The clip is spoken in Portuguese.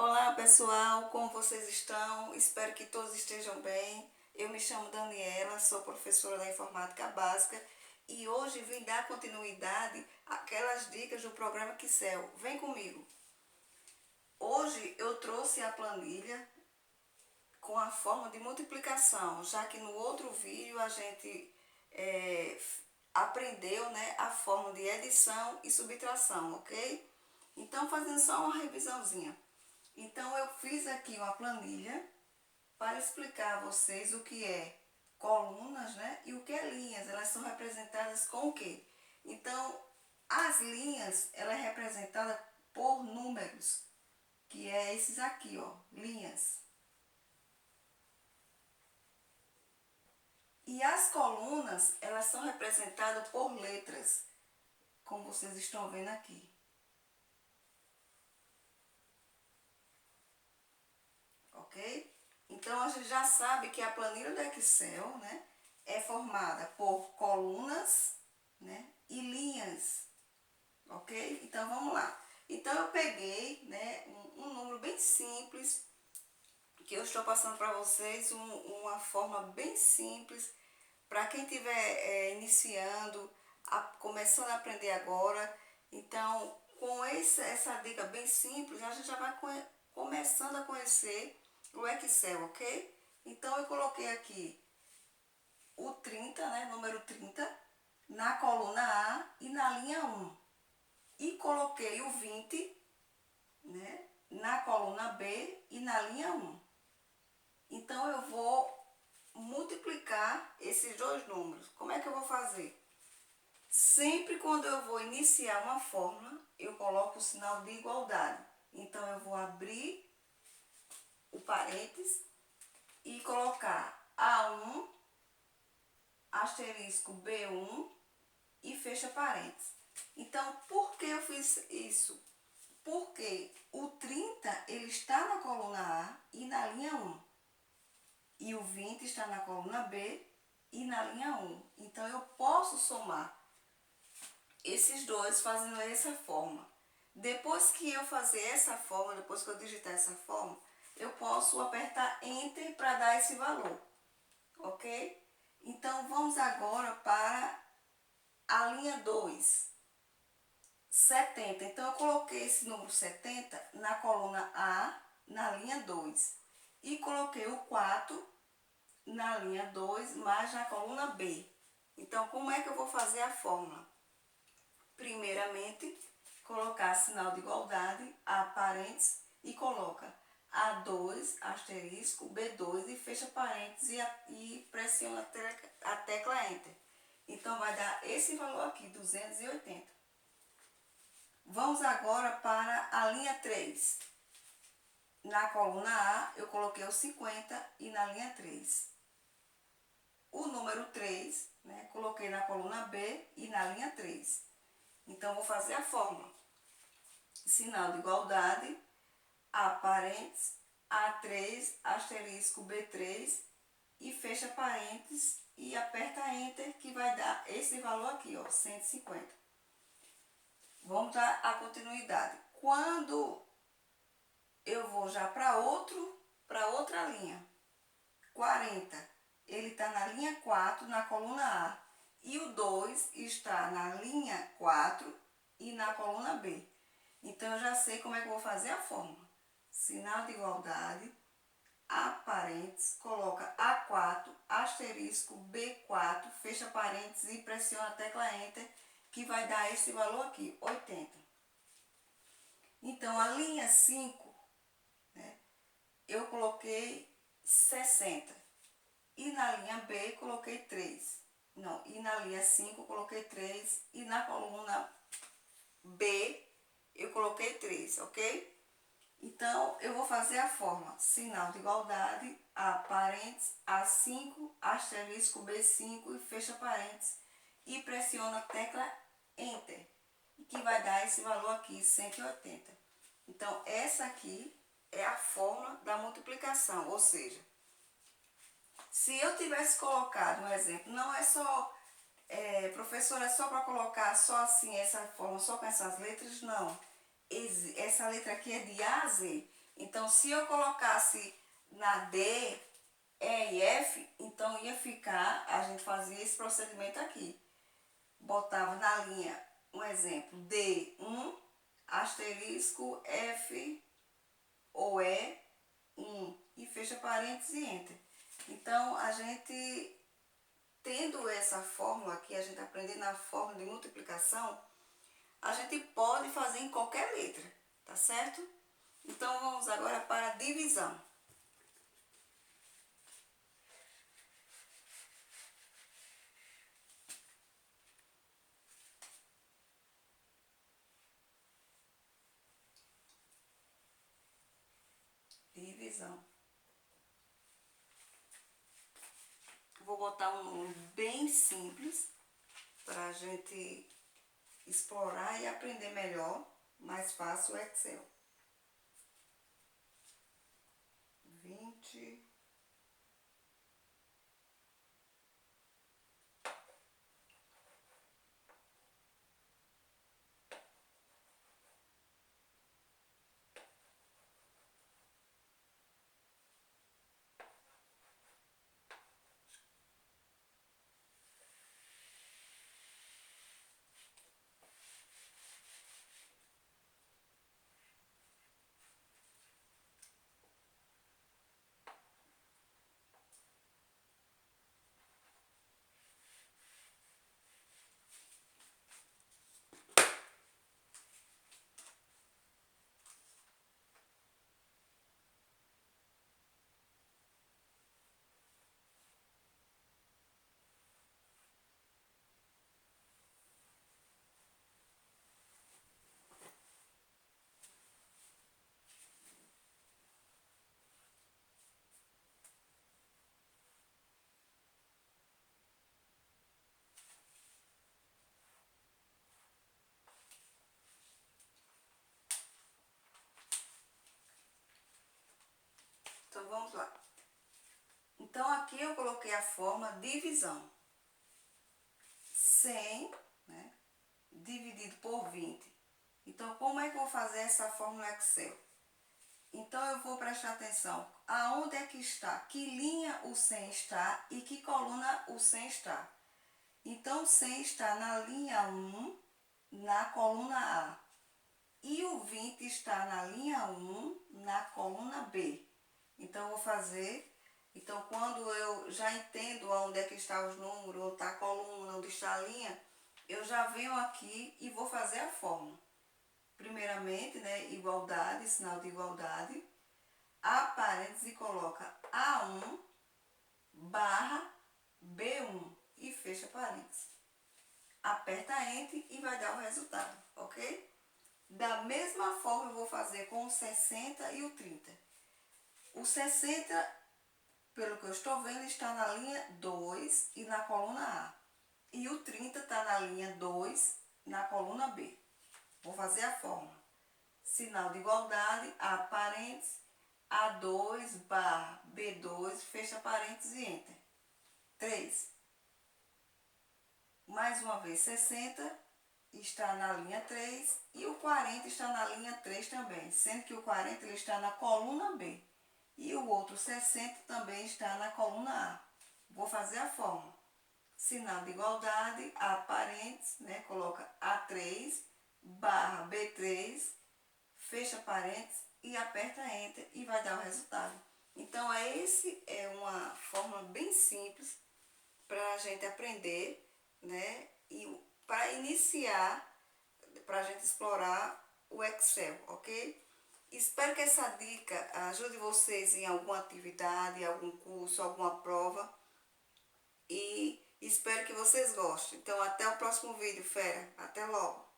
Olá pessoal, como vocês estão? Espero que todos estejam bem. Eu me chamo Daniela, sou professora da Informática Básica e hoje vim dar continuidade àquelas dicas do programa Excel. Vem comigo! Hoje eu trouxe a planilha com a forma de multiplicação, já que no outro vídeo a gente aprendeu, né, a forma de adição e subtração, ok? Então, fazendo só uma revisãozinha. Então, eu fiz aqui uma planilha para explicar a vocês o que é colunas, né? E o que é linhas. Elas são representadas com o quê? Então, as linhas, ela é representada por números, que é esses aqui, ó, linhas. E as colunas, elas são representadas por letras, como vocês estão vendo aqui. Ok? Então, a gente já sabe que a planilha do Excel, né, é formada por colunas, né, e linhas, ok? Então, vamos lá. Então, eu peguei, né, um número bem simples, que eu estou passando para vocês uma forma bem simples, para quem estiver iniciando, começando a aprender agora. Então, com essa dica bem simples, a gente já vai começando a conhecer o Excel, ok? Então, eu coloquei aqui o 30, né, número 30, na coluna A e na linha 1. E coloquei o 20, né, na coluna B e na linha 1. Então, eu vou multiplicar esses dois números. Como é que eu vou fazer? Sempre quando eu vou iniciar uma fórmula, eu coloco o sinal de igualdade. Então, eu vou abrir o parênteses e colocar A1, asterisco B1 e fecha parênteses. Então, por que eu fiz isso? Porque o 30 ele está na coluna A e na linha 1. E o 20 está na coluna B e na linha 1. Então, eu posso somar esses dois fazendo essa forma. Depois que eu fazer essa forma, depois que eu digitar essa forma, eu posso apertar Enter para dar esse valor, ok? Então, vamos agora para a linha 2, 70. Então, eu coloquei esse número 70 na coluna A, na linha 2. E coloquei o 4 na linha 2, mais na coluna B. Então, como é que eu vou fazer a fórmula? Primeiramente, colocar sinal de igualdade, A parênteses, e coloca A2, asterisco, B2 e fecha parênteses e pressiona a tecla Enter. Então, vai dar esse valor aqui, 280. Vamos agora para a linha 3. Na coluna A, eu coloquei o 50 e na linha 3. O número 3, né, coloquei na coluna B e na linha 3. Então, vou fazer a fórmula. Sinal de igualdade, A parênteses, A3, asterisco B3 e fecha parênteses e aperta Enter que vai dar esse valor aqui, ó, 150. Vamos dar a continuidade. Quando eu vou já para outra linha, 40, ele está na linha 4, na coluna A, e o 2 está na linha 4 e na coluna B. Então, eu já sei como é que eu vou fazer a fórmula. Sinal de igualdade, A parênteses, coloca A4, asterisco, B4, fecha parênteses e pressiona a tecla Enter, que vai dar esse valor aqui, 80. Então, a linha 5, né, eu coloquei 60. E na linha B, coloquei 3. Não, e na linha 5, coloquei 3. E na coluna B, eu coloquei 3, ok? Então, eu vou fazer a forma. Sinal de igualdade, A parênteses, A5, asterisco B5 e fecha parênteses. E pressiona a tecla Enter, que vai dar esse valor aqui, 180. Então, essa aqui é a fórmula da multiplicação, ou seja, se eu tivesse colocado um exemplo, não é só, professora, é só para colocar só assim essa forma, só com essas letras, não. Essa letra aqui é de A a Z. Então, se eu colocasse na D, E e F, então ia ficar, a gente fazia esse procedimento aqui. Botava na linha, um exemplo, D1, asterisco, F ou E1, e fecha parênteses e enter. Então, a gente, tendo essa fórmula aqui, a gente aprendendo a fórmula de multiplicação, a gente pode fazer em qualquer letra, tá certo? Então, vamos agora para a divisão. Divisão. Vou botar um nome bem simples para a gente explorar e aprender melhor, mais fácil o Excel. 20. Então, vamos lá. Então, aqui eu coloquei a fórmula divisão. 100, né, dividido por 20. Então, como é que eu vou fazer essa fórmula Excel? Então, eu vou prestar atenção aonde é que está, que linha o 100 está e que coluna o 100 está. Então, o 100 está na linha 1, na coluna A. E o 20 está na linha 1, na coluna B. Então, eu vou fazer... Então, quando eu já entendo onde é que estão os números, onde está a coluna, onde está a linha, eu já venho aqui e vou fazer a fórmula. Primeiramente, né, igualdade, sinal de igualdade, a parênteses e coloca A1 barra B1 e fecha parênteses. Aperta Enter e vai dar o resultado, ok? Da mesma forma eu vou fazer com o 60 e o 30. O 60, pelo que eu estou vendo, está na linha 2 e na coluna A. E o 30 está na linha 2, na coluna B. Vou fazer a fórmula. Sinal de igualdade, A parênteses, A2 barra B2, fecha parênteses e Enter. 3. Mais uma vez, 60 está na linha 3 e o 40 está na linha 3 também, sendo que o 40 ele está na coluna B. E o outro 60 também está na coluna A. Vou fazer a fórmula. Sinal de igualdade, A parênteses, né? Coloca A3 barra B3, fecha parênteses e aperta Enter e vai dar o resultado. Então, esse é uma fórmula bem simples para a gente aprender, né? E para iniciar, para a gente explorar o Excel, ok? Espero que essa dica ajude vocês em alguma atividade, algum curso, alguma prova. E espero que vocês gostem. Então, até o próximo vídeo, fera. Até logo.